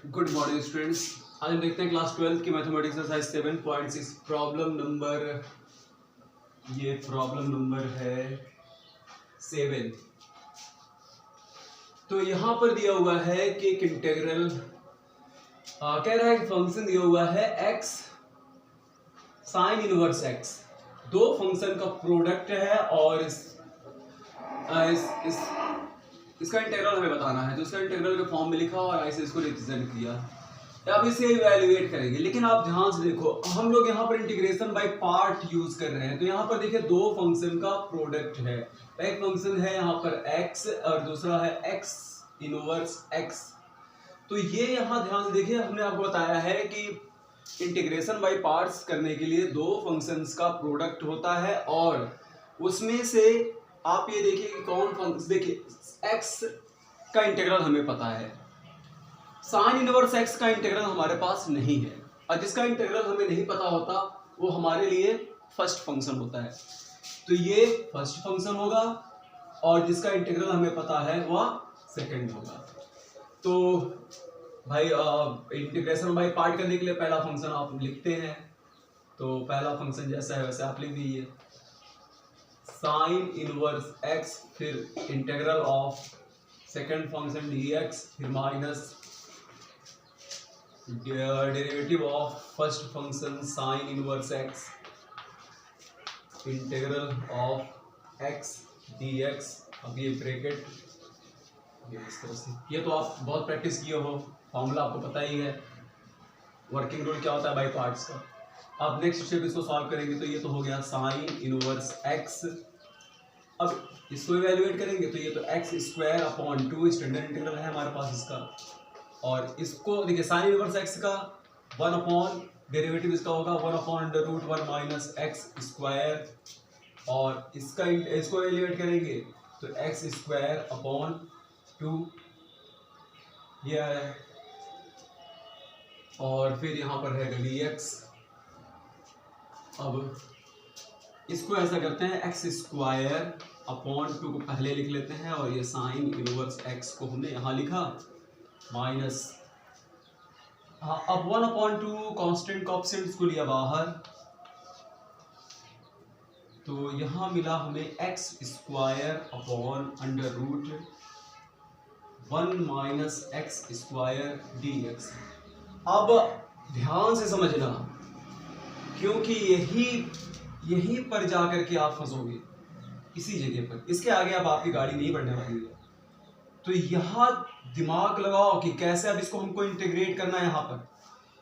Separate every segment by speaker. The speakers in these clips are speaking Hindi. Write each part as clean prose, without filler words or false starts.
Speaker 1: Good morning students. आज हम देखते हैं क्लास 12 की मैथमेटिक्स एक्सरसाइज 7.6 प्रॉब्लम नंबर है 7। तो यहाँ पर दिया हुआ है कि एक इंटीग्रल कह रहा है कि फंक्शन दिया हुआ है x साइन इनवर्स x, दो फंक्शन का प्रोडक्ट है और इसका इंटीग्रल हमें बताना है। तो इसका इंटीग्रल के फॉर्म में लिखा और ऐसे इसको रिप्रेजेंट किया। अब इसे इवैल्यूएट करेंगे, लेकिन आप ध्यान से देखो, हम लोग यहाँ पर इंटीग्रेशन बाय पार्ट यूज कर रहे हैं। तो यहाँ पर देखिए दो फंक्शन का प्रोडक्ट है। एक फंक्शन है यहाँ पर x और दूसरा है x इनवर्स x। तो ये यहाँ ध्यान से देखिए, हमने आपको बताया है कि इंटीग्रेशन बाय पार्ट्स करने के लिए दो फंक्शंस का प्रोडक्ट होता है और उसमें से आप ये देखिए कि कौन फंक्शन, देखिए x का इंटीग्रल हमें पता है, साइन इनवर्स x का इंटीग्रल हमारे पास नहीं है, और जिसका इंटीग्रल हमें नहीं पता होता वो हमारे लिए फर्स्ट फंक्शन होता है। तो ये फर्स्ट फंक्शन होगा और जिसका इंटीग्रल हमें पता है वह सेकंड होगा। तो भाई इंटीग्रेशन बाय पार्ट करने के लिए पहला फंक्शन आप लिखते हैं। तो पहला फंक्शन जैसा है वैसे आप लिख दीजिए, साइन इनवर्स x, फिर integral of second function dx, फिर minus derivative of first function sine inverse x, integral of x dx। अब ये ब्रैकेट ये इस तरह से, ये तो आप बहुत प्रैक्टिस किए हो, फॉर्मूला आपको पता ही है, वर्किंग रूल क्या होता है बाय पार्ट्स का। अब नेक्स्ट स्टेप इसको सॉल्व करेंगे। तो ये तो हो गया साइन इनवर्स x। अब इसको इवैल्यूएट करेंगे तो ये तो x square upon 2 standard integral है हमारे पास इसका, और इसको देखिए साइन इनवर्स x का 1 अपॉन डेरिवेटिव इसका होगा 1 upon under root 1 minus x square, और इसका इसको इवैल्यूएट करेंगे तो x स्क्वायर अपॉन 2 ये है, और फिर यहाँ पर है dx। अब इसको ऐसा करते हैं, x स्क्वायर अपॉन 2 को पहले लिख लेते हैं, और ये साइन इनवर्स x को हमने यहाँ लिखा माइनस, हाँ अब 1 अपॉन 2 कॉन्स्टेंट कोएफिशिएंट्स को लिया बाहर, तो यहाँ मिला हमें x square upon under root 1 minus x square dx। अब ध्यान से समझना, क्योंकि यहीं पर जाकर के आप फंसोगे, इसी जगह पर, इसके आगे अब आपकी गाड़ी नहीं बढ़ने वाली है। तो यहाँ दिमाग लगाओ कि कैसे अब इसको हमको इंटीग्रेट करना है।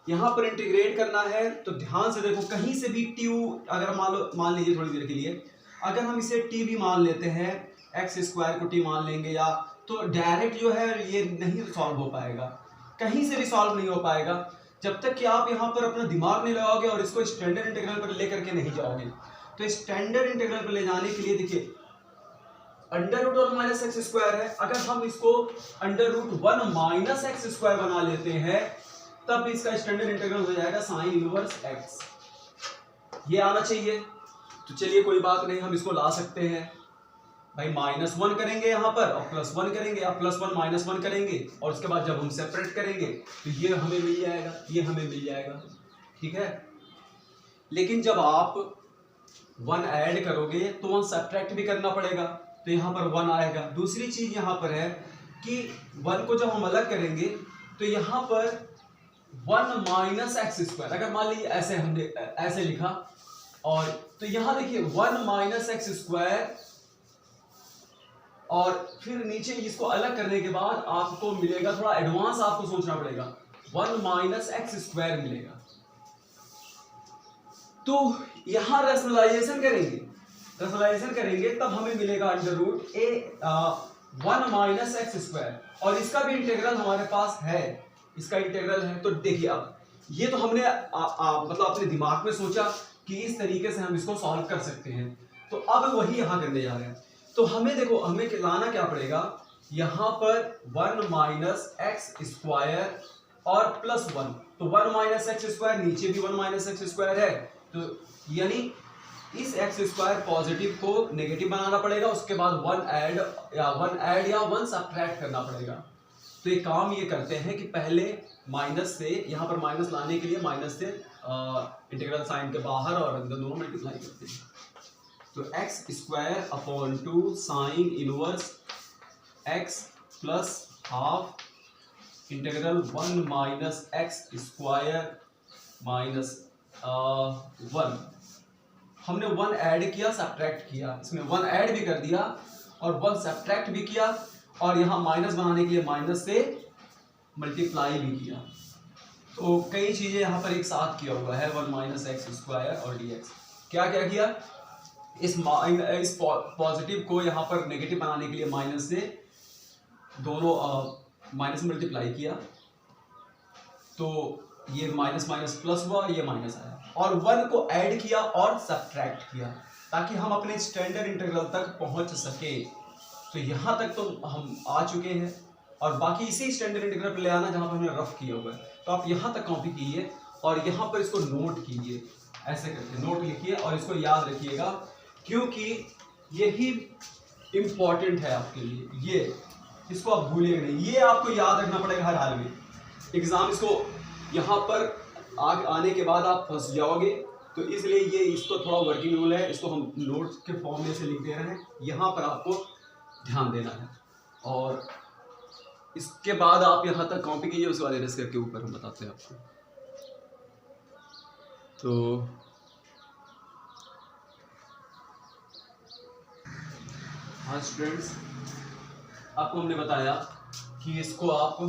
Speaker 1: यहाँ पर इंटीग्रेट करना है तो ध्यान से देखो, कहीं से भी t अगर मान लीजिए थोड़ी देर के लिए, अगर हम इसे t भी मान लेते हैं, एक्स स्क्वायर को t मान लेंगे, या तो डायरेक्ट जो है ये नहीं सॉल्व हो पाएगा, कहीं से भी सॉल्व नहीं हो पाएगा जब तक कि आप यहाँ पर अपना दिमाग नहीं लगाओगे और इसको स्टैंडर्ड इंटीग्रल पर लेकर के नहीं जाओगे। तो स्टैंडर्ड इंटीग्रल पर ले जाने के लिए देखिए, under root 1 minus x square है, अगर हम इसको under root 1 minus x square बना लेते हैं तब इसका स्टैंडर्ड इंटीग्रल हो जाएगा साइन इनवर्स एक्स। ये आना चाहिए। तो चलिए कोई बात नहीं, हम इसको ला सकते हैं भाई, -1 करेंगे यहाँ पर और +1 करेंगे, या +1 -1 करेंगे, और उसके बाद जब हम सेपरेट करेंगे तो ये हमें मिल जाएगा, ये हमें मिल जाएगा, ठीक है। लेकिन जब आप 1 ऐड करोगे तो 1 सब्ट्रैक्ट भी करना पड़ेगा, तो यहाँ पर 1 आएगा। दूसरी चीज यहाँ पर है कि 1 को जब हम अलग करेंगे तो यहाँ पर 1 माइनस एक्स स्क्वायर, अगर मान लीजिए ऐसे हमने ऐसे लिखा, और तो यहाँ देखिए 1 माइनस एक्स स्क्वायर, और फिर नीचे इसको अलग करने के बाद आपको मिलेगा, थोड़ा एडवांस आपको सोचना पड़ेगा, 1 माइनस एक्स स्क्वायर मिलेगा। तो यहां रैशनलाइजेशन करेंगे तब हमें मिलेगा under root 1 minus x square, और इसका भी इंटीग्रल हमारे पास है, इसका इंटीग्रल है। तो देखिए अब ये तो हमने मतलब अपने दिमाग में सोचा कि इस तरीके से हम इसको सॉल्व कर सकते हैं, तो अब वही यहां करने जा रहे हैं। तो हमें देखो, हमें लाना क्या पड़ेगा, यहाँ पर 1 माइनस एक्स स्क्वायर और +1, तो 1 माइनस एक्स स्क्वायर, नीचे भी 1 माइनस एक्स स्क्वायर है, तो यानी इस एक्स स्क्वायर पॉजिटिव को नेगेटिव बनाना पड़ेगा, उसके बाद 1 ऐड या 1 सब्ट्रैक्ट करना पड़ेगा। तो ये काम ये करते हैं कि पहले माइनस से, यहाँ पर माइनस लाने के लिए माइनस से इंटीग्रल साइन के बाहर और अंदर दोनों मल्टीप्लाई करते हैं। तो x square upon 2 sine inverse x plus half integral 1 minus x square minus 1। हमने 1 ऐड किया, सब्ट्रैक्ट किया, इसमें 1 ऐड भी कर दिया और 1 सब्ट्रैक्ट भी किया, और यहाँ माइनस बनाने के लिए माइनस से मल्टीप्लाई भी किया। तो कई चीजें यहाँ पर एक साथ किया हुआ है, 1 माइनस एक्स स्क्वायर और dx। क्या क्या किया, इस पॉजिटिव को यहाँ पर नेगेटिव बनाने के लिए माइनस से दोनों माइनस मल्टीप्लाई किया, तो ये माइनस माइनस प्लस हुआ और ये माइनस आया, और 1 को ऐड किया और सब्ट्रैक्ट किया ताकि हम अपने स्टैंडर्ड इंटीग्रल तक पहुंच सके। तो यहाँ तक तो हम आ चुके हैं, और बाकी इसी स्टैंडर्ड इंटीग्रल पर ले आना जहाँ पर हमने रफ किया हुआ है। तो आप यहाँ तक कॉपी कीजिए और यहाँ पर इसको नोट कीजिए, ऐसे करके नोट लिखिए और इसको याद रखिएगा, क्योंकि यही इम्पॉर्टेंट है आपके लिए। ये इसको आप भूलिएगा नहीं, ये आपको याद रखना पड़ेगा हर हाल में। एग्जाम इसको यहाँ पर आने के बाद आप फंस जाओगे, तो इसलिए ये इसको थोड़ा वर्किंग रूल है, इसको हम नोट्स के फॉर्म में से लिख दे रहे हैं, यहाँ पर आपको ध्यान देना है। और इसके बाद आप यहाँ तक कॉपी कीजिए, उसके बाद एरस करके ऊपर हम बताते हैं आपको। तो हाँ स्टूडेंट्स, आपको हमने बताया कि इसको आप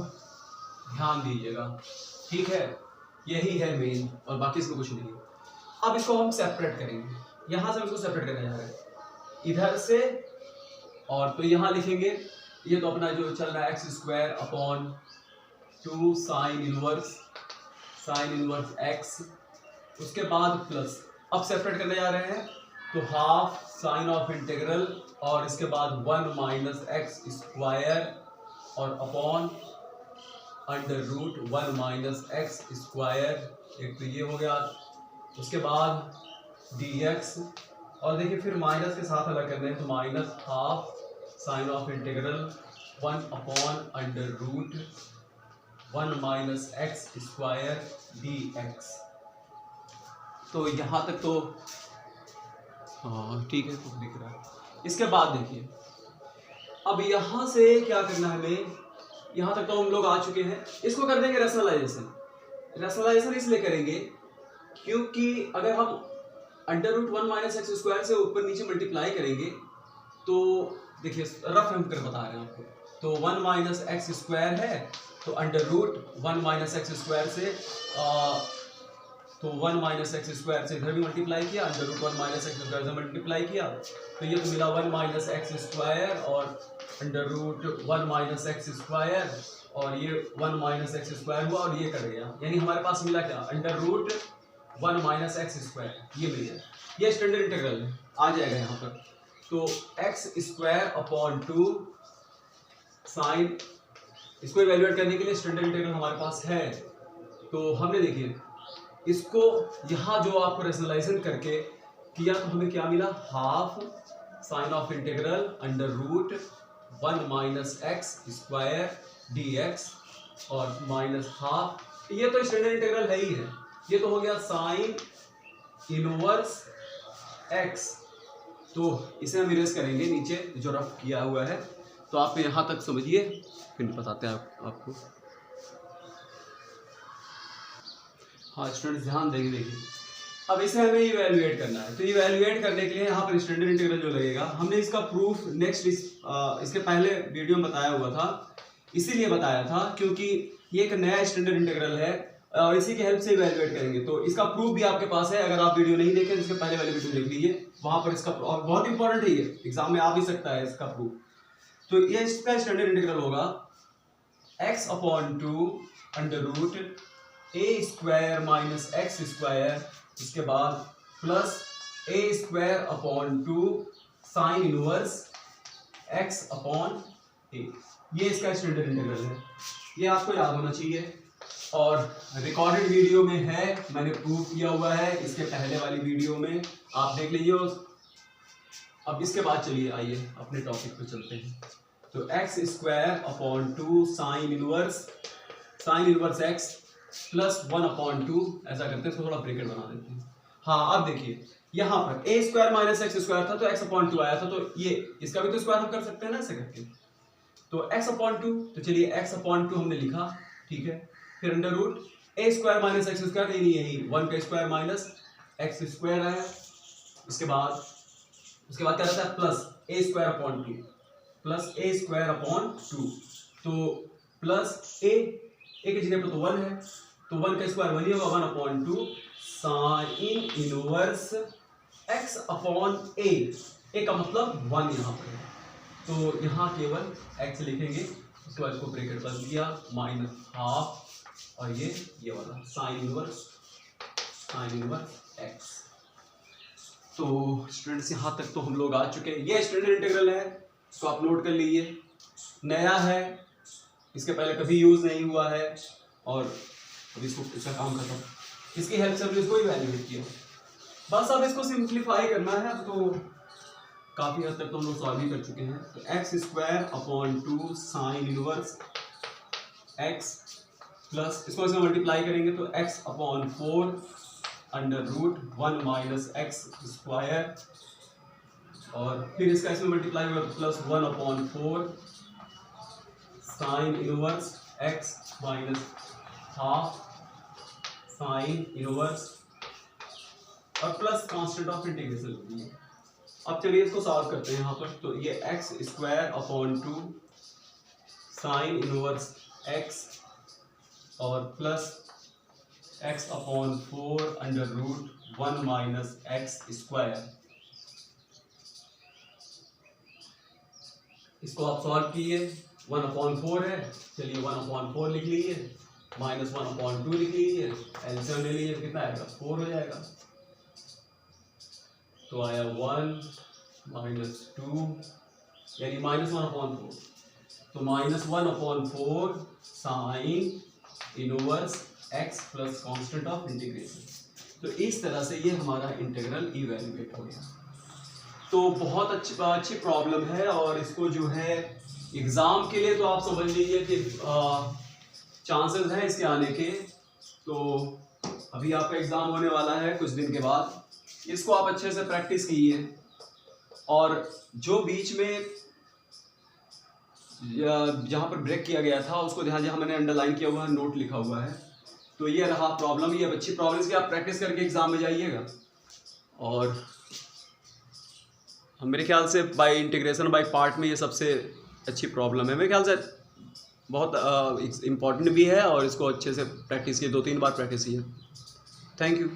Speaker 1: ध्यान दीजिएगा, ठीक है, यही है मेन, और बाकी इसको कुछ नहीं है। अब इसको हम सेपरेट करेंगे, यहाँ से हम इसको सेपरेट करने जा रहे हैं इधर से, और तो यहाँ लिखेंगे, ये तो अपना जो चल रहा है x square upon 2 sine inverse x, उसके बाद प्लस, अब सेपरेट करने जा रहे हैं तो हाफ साइन ऑफ इंटीग्रल, और इसके बाद 1 माइनस एक्स स्क्वायर और upon under root 1 minus x square, एक तो ये हो गया, उसके बाद dx, और देखिए फिर माइनस के साथ अलग करने हैं, तो minus half sine of integral 1 upon under root 1 minus x square dx। तो यहाँ तक तो हाँ ठीक है, कुछ दिख रहा है। इसके बाद देखिए, अब यहाँ से क्या करना है हमें, यहाँ तक तो हम लोग आ चुके हैं, इसको कर देंगे रैशनलाइजेशन इसलिए करेंगे क्योंकि अगर हम under root 1 minus x square से ऊपर नीचे मल्टीप्लाई करेंगे, तो देखिए रफ हम कर बता रहे हैं आपको, तो 1 माइनस एक्स स्क्वायर है, तो under root 1 minus x square से तो 1 माइनस एक्स स्क्वायर से इधर भी मल्टीप्लाई किया, under root 1 minus x square से मल्टीप्लाई किया, तो ये तो मिला 1 माइनस एक्स स्क्वायर और under root 1 minus x square, और ये 1 माइनस एक्स स्क्वायर हुआ और ये कट गया, यानी हमारे पास मिला क्या, under root 1 minus x square, ये मिल गया। ये स्टैंडर्ड इंटीग्रल आ जाएगा यहाँ पर। तो एक्स स्क्वायर अपॉन 2 साइन, इसको इवेल्युएट करने के लिए स्टैंडर्ड इंटीग्रल हमारे पास है, तो हमने देखिए इसको यहाँ जो आपको रैशनलाइजेशन करके किया, तो हमें क्या मिला, half sine of integral under root 1 minus x square dx और माइनस हाफ, ये तो स्टैंडर्ड इंटीग्रल है ही है, ये तो हो गया साइन इनवर्स x। तो इसे हम इरेज करेंगे नीचे जो रफ किया हुआ है, तो आप यहाँ तक समझिए, फिर बताते हैं आपको। हाँ स्टूडेंट्स ध्यान देंगे, देखिए अब इसे हमें इवैल्यूएट करना है, तो इवैल्यूएट करने के लिए यहाँ पर स्टैंडर्ड इंटीग्रल जो लगेगा, हमने इसका प्रूफ नेक्स्ट इसके पहले वीडियो में बताया हुआ था, इसीलिए बताया था क्योंकि ये एक नया स्टैंडर्ड इंटीग्रल है और इसी की हेल्प से इवैल्यूएट करेंगे। तो इसका प्रूफ भी आपके पास है, अगर आप वीडियो नहीं देखें तो इसके पहले वाले वीडियो देख लीजिए, वहाँ पर इसका बहुत इंपॉर्टेंट है, ये एग्जाम में आ भी सकता है इसका प्रूफ। तो ये इसका स्टैंडर्ड इंटीग्रल होगा x upon 2 under root a square minus x square, इसके बाद plus a square upon 2 sine inverse x upon a, ये इसका स्टैंडर्ड इंटीग्रल है, ये आपको याद होना चाहिए। और रिकॉर्डेड वीडियो में है, मैंने प्रूव किया हुआ है इसके पहले वाली वीडियो में, आप देख लीजिए। अब इसके बाद चलिए आइए अपने टॉपिक पे चलते हैं। तो x square upon 2 sine inverse x plus 1/2 ऐसा करते हैं, इसको थोड़ा ब्रैकेट बना देते हैं। हाँ अब देखिए यहाँ पर ए स्क्वायर माइनस एक्स स्क्वायर था तो x/2 आया था, तो ये इसका भी तो स्क्वायर हम कर सकते हैं ना ऐसे करके। तो x/2, तो चलिए x/2 हमने लिखा, ठीक है। फिर अंडर रूट ए स्क्वायर माइनस एक्स स्क्वायर, यही 1 का स्क्वायर माइनस एक्स स्क्वायर आया। उसके बाद क्या रहता है, प्लस ए स्क्वायर अपॉन 2 प्लस ए स्क्वायर अपॉन 2, तो प्लस ए के जगह पर तो 1 है, तो 1 का स्क्वायर 1 ही होगा, 1/2 साइन इनवर्स x अपॉन ए का मतलब 1 यहाँ पर है, तो यहाँ केवल x लिखेंगे। उसके बाद इसको ब्रैकेट बन दिया -12 और ये वाला साइन इनवर्स x। तो स्टूडेंट्स यहाँ तक तो हम लोग आ चुके हैं। ये स्टैंडर्ड इंटीग्रल है, इसको आप नोट कर लीजिए, नया है, इसके पहले कभी यूज नहीं हुआ है और अभी इसका काम खत्म। इसकी हेल्प से हमने इसको इवैल्यूएट किया, बस अब इसको सिंप्लीफाई करना है। अब तो काफ़ी हद तक तो हम लोग सॉल्व ही कर चुके हैं। तो x square upon 2 sine inverse x plus इसको इसमें मल्टीप्लाई करेंगे तो x upon 4 under root 1 minus x square, और फिर इसका इसमें मल्टीप्लाई होगा plus 1/4 sine inverse x minus half sine inverse और प्लस कांस्टेंट ऑफ इंटीग्रेशन होती है। अब चलिए इसको सॉल्व करते हैं यहाँ पर। तो ये x square upon 2 sine inverse x और plus x upon 4 under root 1 minus x square, इसको आप सॉल्व कीजिए। 1/4 है, चलिए 1/4 लिख लीजिए, माइनस 1/2 लिख लीजिए, एलसीएम ले लीजिए, कितना आएगा 4 हो जाएगा। तो आया 1 माइनस 2 यानी -1/4, तो -1/4 sine inverse x plus constant of integration. तो इस तरह से ये हमारा इंटीग्रल इवैल्यूएट हो गया। तो बहुत अच्छी प्रॉब्लम है, और इसको जो है एग्ज़ाम के लिए तो आप समझ लीजिए कि चांसेस हैं इसके आने के। तो अभी आपका एग्ज़ाम होने वाला है कुछ दिन के बाद, इसको आप अच्छे से प्रैक्टिस कीजिए, और जो बीच में जहाँ पर ब्रेक किया गया था उसको जहाँ मैंने अंडरलाइन किया हुआ है, नोट लिखा हुआ है। तो ये रहा प्रॉब्लम, ये अच्छी प्रॉब्लम्स की आप प्रैक्टिस करके एग्ज़ाम में जाइएगा। और मेरे ख्याल से बाय इंटीग्रेशन बाय पार्ट में ये सबसे अच्छी प्रॉब्लम है, मेरे ख्याल से बहुत इम्पॉर्टेंट भी है, और इसको अच्छे से प्रैक्टिस किए, 2-3 बार प्रैक्टिस किए। Thank you.